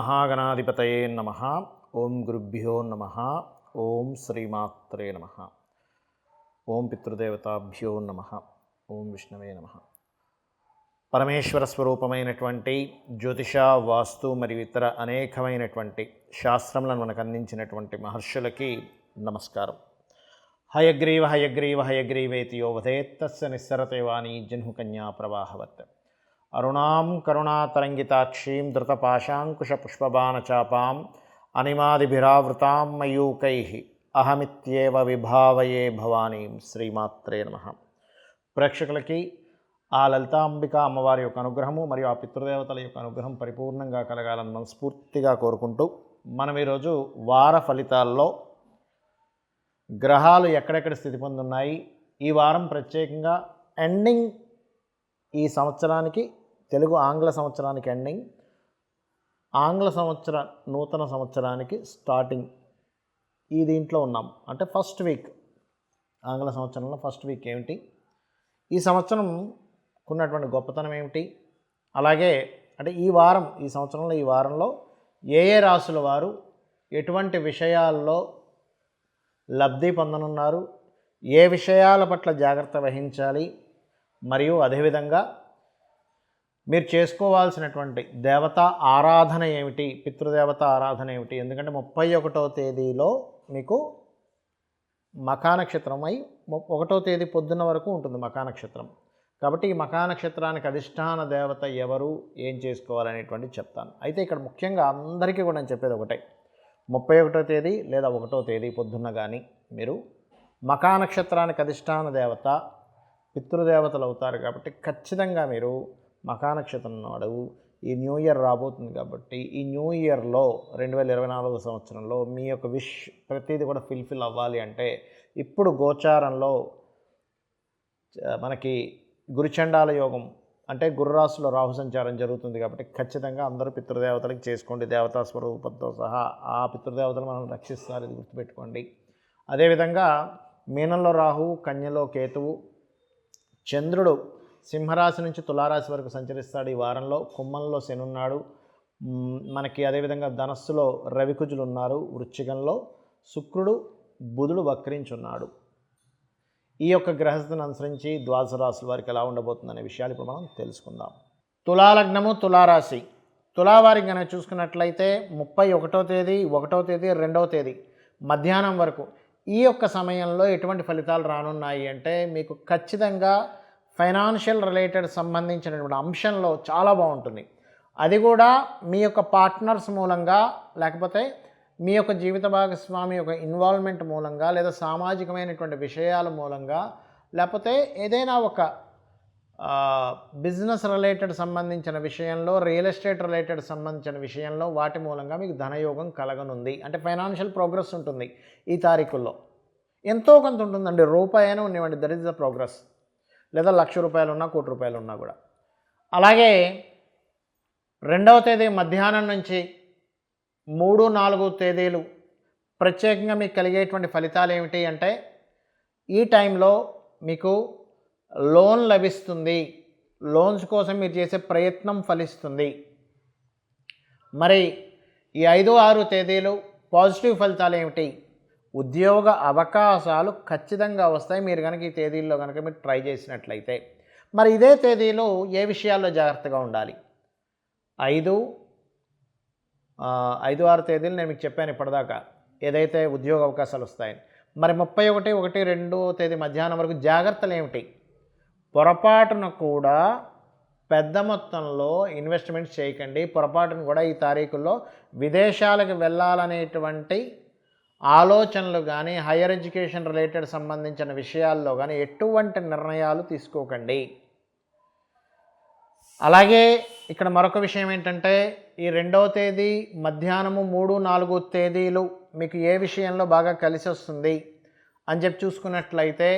మహాగణాధిపతయే నమః. ఓం గురుభ్యో నమః. ఓం శ్రీమాత్రే నమః. ఓం పితృదేవతాభ్యో నమః. ఓం విష్ణవే నమః. పరమేశ్వర స్వరూపమైనటువంటి జ్యోతిష, వాస్తు మరియు ఇతర అనేకమైనటువంటి శాస్త్రములను మనకు అందించినటువంటి మహర్షులకి నమస్కారం. హయగ్రీవ హయగ్రీవ హయగ్రీవేతి యో వదేత్తస్య నిస్సరతే వాణీ జహ్నుకన్యా ప్రవాహవత్. అరుణాం కరుణాతరంగితాక్షీం ధృతపాశాంకుశపుష్పబాణచాపాం అనిమాదిభిరావృతాం మయూకైః అహమిత్యేవ విభావయే భవానీం. శ్రీమాత్రే నమః. ప్రేక్షకులకి ఆ లలితాంబిక అమ్మవారి యొక్క అనుగ్రహము మరియు ఆ పితృదేవతల యొక్క అనుగ్రహం పరిపూర్ణంగా కలగాలని మనస్ఫూర్తిగా కోరుకుంటూ మనం ఈరోజు వార ఫలితాల్లో గ్రహాలు ఎక్కడెక్కడ స్థితి పొందున్నాయి, ఈ వారం ప్రత్యేకంగా ఎండింగ్, ఈ సంవత్సరానికి తెలుగు ఆంగ్ల సంవత్సరానికి ఎండింగ్, ఆంగ్ల సంవత్సర నూతన సంవత్సరానికి స్టార్టింగ్, ఈ దీంట్లో ఉన్నాం. అంటే ఫస్ట్ వీక్, ఆంగ్ల సంవత్సరంలో ఫస్ట్ వీక్ ఏమిటి, ఈ సంవత్సరం ఉన్నటువంటి గొప్పతనం ఏమిటి, అలాగే అంటే ఈ వారం, ఈ సంవత్సరంలో ఈ వారంలో ఏ ఏ రాసుల వారు ఎటువంటి విషయాల్లో లబ్ధి పొందనున్నారు, ఏ విషయాల పట్ల జాగ్రత్త వహించాలి, మరియు అదేవిధంగా మీరు చేసుకోవాల్సినటువంటి దేవతా ఆరాధన ఏమిటి, పితృదేవత ఆరాధన ఏమిటి. ఎందుకంటే 31వ తేదీలో మీకు మఖా నక్షత్రం అయి 1వ తేదీ పొద్దున్న వరకు ఉంటుంది మఖా నక్షత్రం. కాబట్టి ఈ మఖా నక్షత్రానికి అధిష్టాన దేవత ఎవరు, ఏం చేసుకోవాలనేటువంటి చెప్తాను. అయితే ఇక్కడ ముఖ్యంగా అందరికీ కూడా నేను చెప్పేది ఒకటే, 31వ తేదీ లేదా 1వ తేదీ పొద్దున్న కానీ మీరు మఖా నక్షత్రానికి అధిష్టాన దేవత పితృదేవతలు అవుతారు. కాబట్టి ఖచ్చితంగా మీరు మఖా నక్షత్రం నాడు, ఈ న్యూ ఇయర్ రాబోతుంది కాబట్టి ఈ న్యూ ఇయర్లో 2024 సంవత్సరంలో మీ యొక్క విష్ ప్రతిదీ కూడా ఫిల్ఫిల్ అవ్వాలి అంటే ఇప్పుడు గోచారంలో మనకి గురుచండాల యోగం అంటే గురురాశిలో రాహు సంచారం జరుగుతుంది. కాబట్టి ఖచ్చితంగా అందరూ పితృదేవతలకు చేసుకోండి, దేవతా స్వరూపంతో సహా ఆ పితృదేవతలు మనం రక్షిస్తారు, ఇది గుర్తుపెట్టుకోండి. అదేవిధంగా మీనంలో రాహు, కన్యలో కేతువు, చంద్రుడు సింహరాశి నుంచి తులారాశి వరకు సంచరిస్తాడు. ఈ వారంలో కుంభంలో శని ఉన్నాడు మనకి. అదేవిధంగా ధనస్సులో రవికుజులు ఉన్నారు, వృశ్చికంలో శుక్రుడు, బుధుడు వక్రించున్నాడు. ఈ యొక్క గ్రహస్థితిని అనుసరించి ద్వాదశ రాశుల వారికి ఎలా ఉండబోతుందనే విషయాలు ఇప్పుడు మనం తెలుసుకుందాం. తులాలగ్నము, తులారాశి. తులావారికి కనుక చూసుకున్నట్లయితే 31వ తేదీ, 1వ తేదీ, 2వ తేదీ మధ్యాహ్నం వరకు ఈ యొక్క సమయంలో ఎటువంటి ఫలితాలు రానున్నాయి అంటే మీకు ఖచ్చితంగా ఫైనాన్షియల్ రిలేటెడ్ సంబంధించినటువంటి అంశంలో చాలా బాగుంటుంది. అది కూడా మీ యొక్క పార్ట్నర్స్ మూలంగా, లేకపోతే మీ యొక్క జీవిత భాగస్వామి యొక్క ఇన్వాల్వ్మెంట్ మూలంగా, లేదా సామాజికమైనటువంటి విషయాల మూలంగా, లేకపోతే ఏదైనా ఒక బిజినెస్ రిలేటెడ్ సంబంధించిన విషయంలో, రియల్ ఎస్టేట్ రిలేటెడ్ సంబంధించిన విషయంలో వాటి మూలంగా మీకు ధనయోగం కలగనుంది. అంటే ఫైనాన్షియల్ ప్రోగ్రెస్ ఉంటుంది ఈ తారీఖుల్లో. ఎంతో కొంత ఉంటుందండి, రూపాయి అయినా ఉండేవండి, దట్ ఈస్ ద ప్రోగ్రెస్. లేదా ₹1,00,000 ఉన్నా, ₹1,00,00,000 ఉన్నా కూడా. అలాగే 2వ తేదీ మధ్యాహ్నం నుంచి 3, 4 తేదీలు ప్రత్యేకంగా మీకు కలిగేటువంటి ఫలితాలు ఏమిటి అంటే ఈ టైంలో మీకు లోన్ లభిస్తుంది, లోన్స్ కోసం మీరు చేసే ప్రయత్నం ఫలిస్తుంది. మరి ఈ 5, 6 తేదీలు పాజిటివ్ ఫలితాలు ఏమిటి, ఉద్యోగ అవకాశాలు ఖచ్చితంగా వస్తాయి మీరు కనుక ఈ తేదీల్లో కనుక మీరు ట్రై చేసినట్లయితే. మరి ఇదే తేదీలో ఏ విషయాల్లో జాగ్రత్తగా ఉండాలి? 5, 6 తేదీలు నేను మీకు చెప్పాను ఇప్పటిదాకా, ఏదైతే ఉద్యోగ అవకాశాలు వస్తాయని. మరి 31, 1, 2వ తేదీ మధ్యాహ్నం వరకు జాగ్రత్తలు ఏమిటి? పొరపాటున కూడా పెద్ద మొత్తంలో ఇన్వెస్ట్మెంట్స్ చేయకండి. పొరపాటును కూడా ఈ తారీఖుల్లో విదేశాలకు వెళ్ళాలనేటువంటి ఆలోచనలు కానీ, హయ్యర్ ఎడ్యుకేషన్ రిలేటెడ్ సంబంధించిన విషయాల్లో కానీ ఎటువంటి నిర్ణయాలు తీసుకోకండి. అలాగే ఇక్కడ మరొక విషయం ఏంటంటే ఈ 2వ తేదీ మధ్యాహ్నము 3, 4 తేదీలు మీకు ఏ విషయంలో బాగా కలిసి వస్తుంది అని చెప్పి చూసుకున్నట్లయితే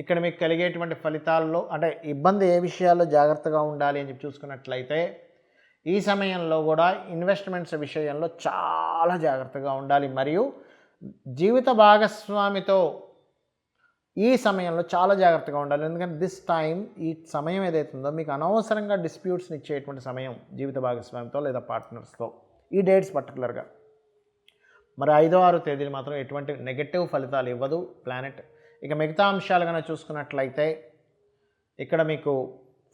ఇక్కడ మీకు కలిగేటువంటి ఫలితాల్లో అంటే ఇబ్బంది ఏ విషయాల్లో జాగ్రత్తగా ఉండాలి అని చెప్పి చూసుకున్నట్లయితే ఈ సమయంలో కూడా ఇన్వెస్ట్మెంట్స్ విషయంలో చాలా జాగ్రత్తగా ఉండాలి. మరియు జీవిత భాగస్వామితో ఈ సమయంలో చాలా జాగ్రత్తగా ఉండాలి. ఎందుకంటే దిస్ టైం, ఈ సమయం ఏదైతుందో మీకు అనవసరంగా డిస్ప్యూట్స్ని ఇచ్చేటువంటి సమయం జీవిత భాగస్వామితో లేదా పార్ట్నర్స్తో. ఈ డేట్స్ పర్టికులర్గా. మరి 5, 6 తేదీలు మాత్రం ఎటువంటి నెగటివ్ ఫలితాలు ఇవ్వదు ప్లానెట్. ఇక మిగతా అంశాలు కనుక చూసుకున్నట్లయితే ఇక్కడ మీకు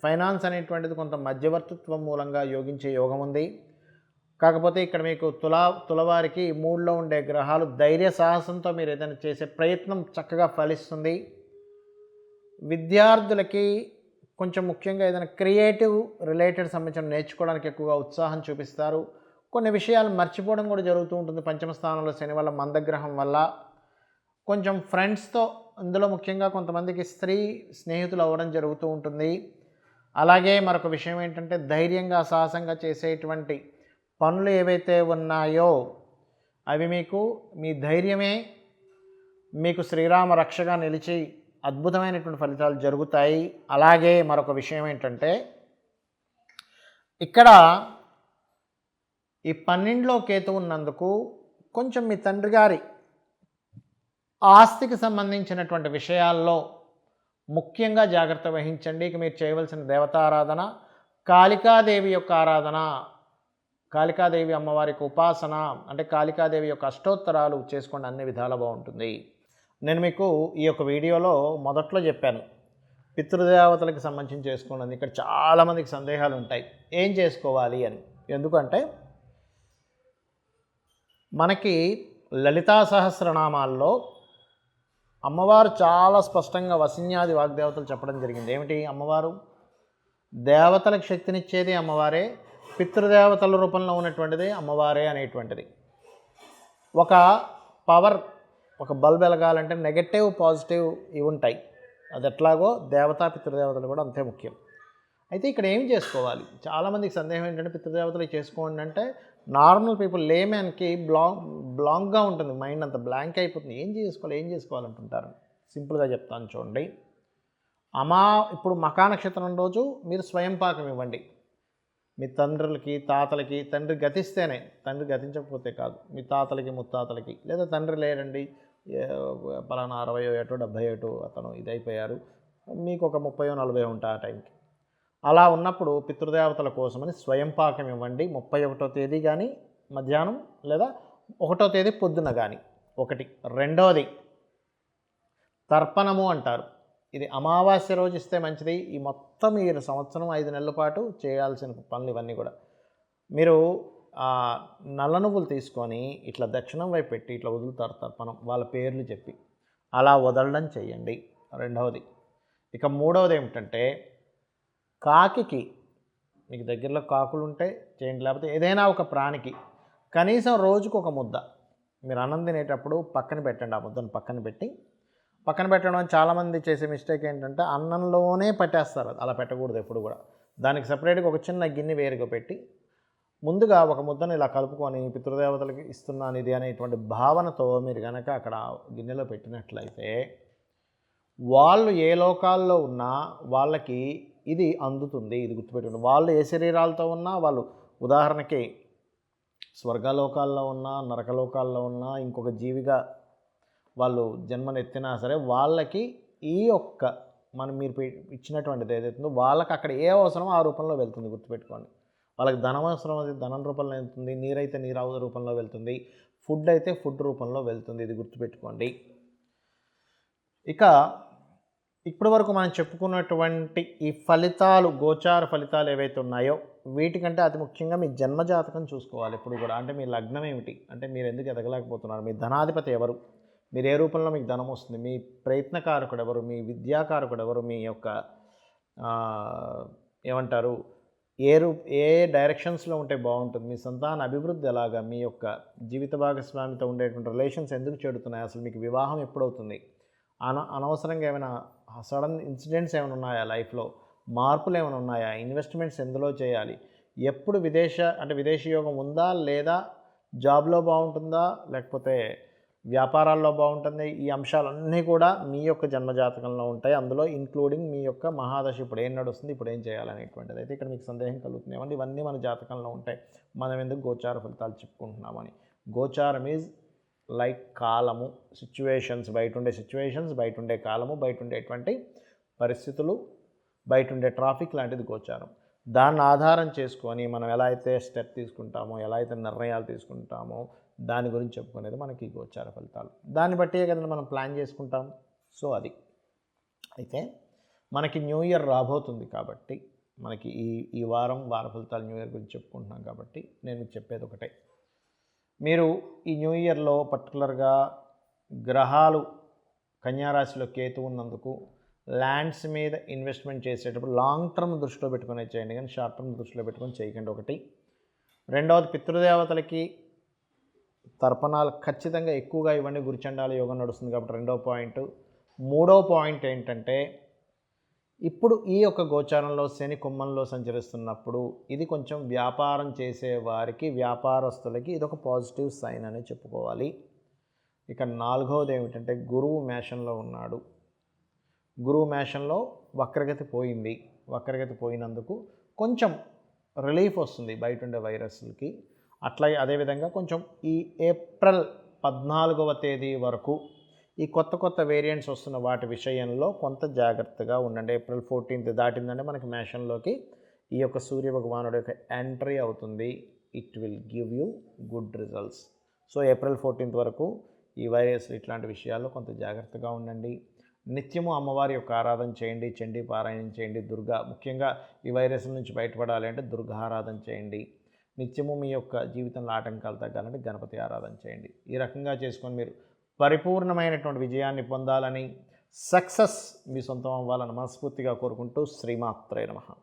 ఫైనాన్స్ అనేటువంటిది కొంత మధ్యవర్తిత్వం మూలంగా యోగించే యోగం ఉంది. కాకపోతే ఇక్కడ మీకు తులవారికి 3లో ఉండే గ్రహాలు ధైర్య సాహసంతో మీరు ఏదైనా చేసే ప్రయత్నం చక్కగా ఫలిస్తుంది. విద్యార్థులకి కొంచెం ముఖ్యంగా ఏదైనా క్రియేటివ్ రిలేటెడ్ సంబంధించిన నేర్చుకోవడానికి ఎక్కువగా ఉత్సాహం చూపిస్తారు. కొన్ని విషయాలు మర్చిపోవడం కూడా జరుగుతూ ఉంటుంది. పంచమ స్థానంలో శని వల్ల, మందగ్రహం వల్ల కొంచెం ఫ్రెండ్స్తో, అందులో ముఖ్యంగా కొంతమందికి స్త్రీ స్నేహితులు అవ్వడం జరుగుతూ ఉంటుంది. అలాగే మరొక విషయం ఏంటంటే ధైర్యంగా సాహసంగా చేసేటువంటి పనులు ఏవైతే ఉన్నాయో అవి మీకు మీ ధైర్యమే మీకు శ్రీరామ రక్షగా నిలిచి అద్భుతమైనటువంటి ఫలితాలు జరుగుతాయి. అలాగే మరొక విషయం ఏంటంటే ఇక్కడ ఈ 12లో కేతు ఉన్నందుకు కొంచెం మీ తండ్రి గారి ఆస్తికి సంబంధించినటువంటి విషయాల్లో ముఖ్యంగా జాగ్రత్త వహించండి. ఇక మీరు చేయవలసిన దేవతారాధన కాళికాదేవి యొక్క ఆరాధన, కాళికాదేవి అమ్మవారికి ఉపాసన, అంటే కాళికాదేవి యొక్క అష్టోత్తరాలు చేసుకోండి, అన్ని విధాలా బాగుంటుంది. నేను మీకు ఈ యొక్క వీడియోలో మొదట్లో చెప్పాను పితృదేవతలకు సంబంధించి చేసుకోండి. ఇక్కడ చాలామందికి సందేహాలు ఉంటాయి ఏం చేసుకోవాలి అని. ఎందుకంటే మనకి లలితా సహస్రనామాల్లో అమ్మవారు చాలా స్పష్టంగా వసిన్యాది వాగ్దేవతలు చెప్పడం జరిగింది. ఏమిటి? అమ్మవారు దేవతలకు శక్తినిచ్చేది అమ్మవారే, పితృదేవతల రూపంలో ఉన్నటువంటిది అమ్మవారే అనేటువంటిది. ఒక పవర్, ఒక బల్బ్ వెలగాలంటే నెగటివ్ పాజిటివ్ ఇవి ఉంటాయి. అది ఎట్లాగో దేవతా పితృదేవతలు కూడా అంతే ముఖ్యం. అయితే ఇక్కడ ఏం చేసుకోవాలి? చాలామందికి సందేహం ఏంటంటే పితృదేవతలు చేసుకోండి అంటే నార్మల్ పీపుల్ లేమ్యాన్కి బ్లాంక్గా ఉంటుంది, మైండ్ అంతా బ్లాంక్ అయిపోతుంది. ఏం చేసుకోవాలంటుంటారు. సింపుల్గా చెప్తాను చూడండి. ఇప్పుడు మకా నక్షత్రం రోజు మీరు స్వయం పాకం ఇవ్వండి మీ తండ్రులకి, తాతలకి. తండ్రి గతిస్తేనే, తండ్రి గతించకపోతే కాదు, మీ తాతలకి, ముత్తాతలకి. లేదా తండ్రి లేరండి, పలానా 60 ఏటో 70 ఏటో అతను ఇదైపోయారు, మీకు ఒక 30, 40 ఉంటాయి ఆ టైంకి. అలా ఉన్నప్పుడు పితృదేవతల కోసమని స్వయం పాకం ఇవ్వండి. 31వ తేదీ కానీ మధ్యాహ్నం, లేదా 1వ తేదీ పొద్దున కానీ. ఒకటి. రెండవది తర్పణము అంటారు. ఇది అమావాస్య రోజు ఇస్తే మంచిది. ఈ మొత్తం ఈ సంవత్సరం 5 నెలల పాటు చేయాల్సిన పనులు ఇవన్నీ కూడా మీరు నల్ల నువ్వులు తీసుకొని ఇట్లా దక్షిణం వైపు పెట్టి ఇట్లా వదులుతారు తర్పణం, వాళ్ళ పేర్లు చెప్పి అలా వదలడం చేయండి. రెండవది. ఇక మూడవది ఏమిటంటే కాకికి, మీకు దగ్గరలో కాకులు ఉంటే చేయండి, లేకపోతే ఏదైనా ఒక ప్రాణికి కనీసం రోజుకు ఒక ముద్ద మీరు అన్నం తినేటప్పుడు పక్కన పెట్టండి. ఆ ముద్దను పక్కన పెట్టడం చాలామంది చేసే మిస్టేక్ ఏంటంటే అన్నంలోనే పట్టేస్తారు. అలా పెట్టకూడదు ఎప్పుడు కూడా. దానికి సపరేట్గా ఒక చిన్న గిన్నె వేరుగా పెట్టి ముందుగా ఒక ముద్దను ఇలా కలుపుకొని పితృదేవతలకి ఇస్తున్నాను ఇది అనేటువంటి భావనతో మీరు కనుక అక్కడ గిన్నెలో పెట్టినట్లయితే వాళ్ళు ఏ లోకాల్లో ఉన్నా వాళ్ళకి ఇది అందుతుంది. ఇది గుర్తుపెట్టుకోండి. వాళ్ళు ఏ శరీరాలతో ఉన్నా, వాళ్ళు ఉదాహరణకి స్వర్గలోకాల్లో ఉన్నా, నరకలోకాల్లో ఉన్నా, ఇంకొక జీవిగా వాళ్ళు జన్మనెత్తినా సరే వాళ్ళకి ఈ యొక్క మీరు ఇచ్చినటువంటిది ఏదైతుందో వాళ్ళకి అక్కడ ఏ అవసరమో ఆ రూపంలో వెళ్తుంది. గుర్తుపెట్టుకోండి. వాళ్ళకి ధనం అవసరం, అది ధనం రూపంలో వెళ్తుంది, నీరైతే నీరు రూపంలో వెళ్తుంది, ఫుడ్ అయితే ఫుడ్ రూపంలో వెళ్తుంది. ఇది గుర్తుపెట్టుకోండి. ఇక ఇప్పటి వరకు మనం చెప్పుకున్నటువంటి ఈ ఫలితాలు, గోచార ఫలితాలు ఏవైతే ఉన్నాయో వీటికంటే అతి ముఖ్యంగా మీ జన్మజాతకం చూసుకోవాలి ఎప్పుడు కూడా. అంటే మీ లగ్నం ఏమిటి, అంటే మీరు ఎందుకు ఎదగలేకపోతున్నారు, మీ ధనాధిపతి ఎవరు, మీరు ఏ రూపంలో మీకు ధనం వస్తుంది, మీ ప్రయత్నకారకుడు ఎవరు, మీ విద్యాకారకుడు ఎవరు, మీ యొక్క ఏమంటారు ఏ డైరెక్షన్స్లో ఉంటే బాగుంటుంది, మీ సంతాన అభివృద్ధి ఎలాగా, మీ యొక్క జీవిత భాగస్వామితో ఉండేటువంటి రిలేషన్స్ ఎందుకు చెడుతున్నాయి, అసలు మీకు వివాహం ఎప్పుడవుతుంది, అనవసరంగా ఏమైనా సడన్ ఇన్సిడెంట్స్ ఏమైనా ఉన్నాయా, లైఫ్లో మార్పులు ఏమైనా ఉన్నాయా, ఇన్వెస్ట్మెంట్స్ ఎందులో చేయాలి, ఎప్పుడు విదేశీ యోగం ఉందా లేదా, జాబ్లో బాగుంటుందా లేకపోతే వ్యాపారాల్లో బాగుంటుంది, ఈ అంశాలన్నీ కూడా మీ యొక్క జన్మజాతకంలో ఉంటాయి. అందులో ఇంక్లూడింగ్ మీ యొక్క మహాదశ ఇప్పుడు ఏం నడుస్తుంది, ఇప్పుడు ఏం చేయాలనేటువంటిది. అయితే ఇక్కడ మీకు సందేహం కలుగుతుంది ఏమంటే ఇవన్నీ మన జాతకంలో ఉంటాయి, మనం ఎందుకు గోచార ఫలితాలు చెప్పుకుంటున్నామని. గోచారం ఈజ్ లైక్ కాలము, సిచ్యువేషన్స్, బయట ఉండే కాలము, బయట ఉండేటువంటి పరిస్థితులు, బయట ఉండే ట్రాఫిక్ లాంటిది గోచారం. దాన్ని ఆధారం చేసుకొని మనం ఎలా అయితే స్టెప్ తీసుకుంటామో, ఎలా అయితే నిర్ణయాలు తీసుకుంటామో దాని గురించి చెప్పుకునేది మనకి గోచార ఫలితాలు. దాన్ని బట్టే కదండి మనం ప్లాన్ చేసుకుంటాం. సో అది. అయితే మనకి న్యూ ఇయర్ రాబోతుంది కాబట్టి మనకి ఈ వారం వార ఫలితాలు న్యూ ఇయర్ గురించి చెప్పుకుంటున్నాం కాబట్టి నేను మీకు చెప్పేది ఒకటే. మీరు ఈ న్యూ ఇయర్లో పర్టికులర్గా గ్రహాలు కన్యారాశిలో కేతు ఉన్నందుకు ల్యాండ్స్ మీద ఇన్వెస్ట్మెంట్ చేసేటప్పుడు లాంగ్ టర్మ్ దృష్టిలో పెట్టుకునే చేయండి, కానీ షార్ట్ టర్మ్ దృష్టిలో పెట్టుకొని చేయకండి ఒకటి. రెండవది, పితృదేవతలకి తర్పణాలు ఖచ్చితంగా ఎక్కువగా ఇవ్వండి. గురుచండాల యోగం నడుస్తుంది కాబట్టి రెండవ పాయింట్. మూడవ పాయింట్ ఏంటంటే, ఇప్పుడు ఈ యొక్క గోచారంలో శని కుంభంలో సంచరిస్తున్నప్పుడు ఇది కొంచెం వ్యాపారం చేసే వారికి, వ్యాపారస్తులకి ఇదొక పాజిటివ్ సైన్ అని చెప్పుకోవాలి. ఇక నాలుగవది ఏమిటంటే, గురువు మేషంలో ఉన్నాడు. గురువు మేషంలో వక్రగతి పోయింది. వక్రగతి పోయినందుకు కొంచెం రిలీఫ్ వస్తుంది బయట ఉండే వైరస్లకి. అట్లాగే అదేవిధంగా కొంచెం ఈ ఏప్రిల్ 14వ తేదీ వరకు ఈ కొత్త వేరియంట్స్ వస్తున్న వాటి విషయంలో కొంత జాగ్రత్తగా ఉండండి. ఏప్రిల్ 14th దాటిందంటే మనకి మేషంలోకి ఈ యొక్క సూర్య భగవానుడి యొక్క ఎంట్రీ అవుతుంది. It will give you good results. So April 14th వరకు ఈ వైరస్ ఇట్లాంటి విషయాల్లో కొంత జాగ్రత్తగా ఉండండి. నిత్యము అమ్మవారి యొక్క ఆరాధన చేయండి, చండీ పారాయణం చేయండి. దుర్గా, ముఖ్యంగా ఈ వైరస్ నుంచి బయటపడాలి అంటే దుర్గా ఆరాధన చేయండి. నిత్యము మీ యొక్క జీవితంలో ఆటంకాలు తగ్గాలంటే గణపతి ఆరాధన చేయండి. ఈ రకంగా చేసుకొని మీరు పరిపూర్ణమైనటువంటి విజయాన్ని పొందాలని, సక్సెస్ మీ సొంతం అవ్వాలని మనస్ఫూర్తిగా కోరుకుంటూ శ్రీమాత్రే నమః.